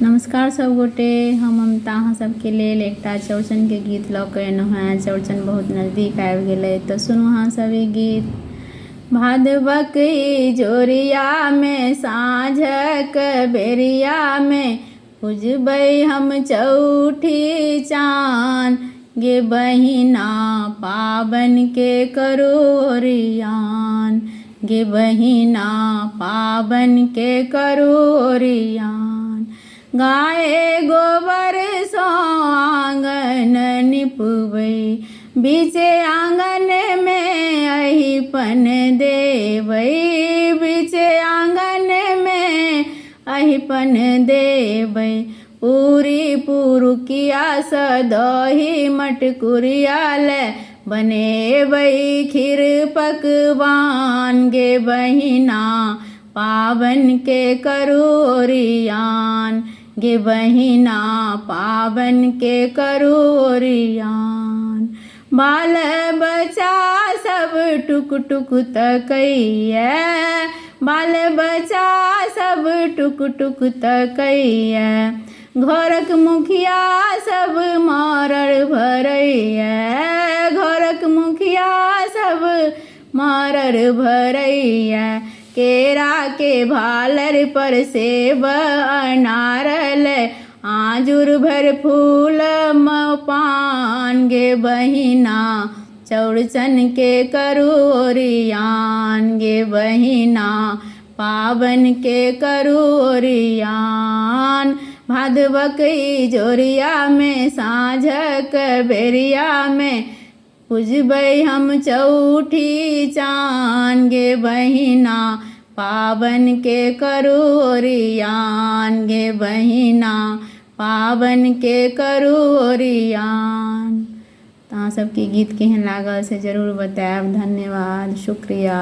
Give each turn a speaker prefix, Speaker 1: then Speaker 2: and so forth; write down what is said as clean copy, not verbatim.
Speaker 1: नमस्कार सब गोटे, हम ममता अहाँ सबके लेल एकटा चौड़चन के गीत लऽ कऽ एलहुँ हेँ। चौड़चन बहुत नजदीक आबि गेलै तऽ सुनू अहाँ सब ई गीत। भादवक जोरिया में साँझक बेरिया में पूजबै हम चौठी चान, गे बहिना पाबन के करू ओरियान, गे बहिना पाबन के करू ओरियान। गाए गोबर सो आंगन निपबै, बीचे आंगन में अहिपन देबै, बीचे आंगन में अहिपन देबै। पूरी पुरुकिया स दही मटकुरिया ले बनेबै खीर पकवान, गे बहिना पाबन के करू ओरियान, गे बहिना पाबन के करू ओरियान। बाल बच्चा सब टुक टुक तकैया, बाल बच्चा सब टुक टुक तकैया। घरक मुखिया सब मारर भरैया, घरक मुखिया सब मारर भरैया। केरा के भालर पर सेब अनार ले आजूर भर फूल पान, गे बहिना चौड़चन के करू ओरियान, गे बहिना पाबन के करू ओरियान। भादवक जोरिया में साँझक बेरिया में पूजबै हम चौठी चान, गे बहिना पाबन के करू ओरियान, गे बहिना पाबन के करू ओरियान। तऽ अहाँ सबके गीत केहन लागल से जरूर बताएब। धन्यवाद, शुक्रिया।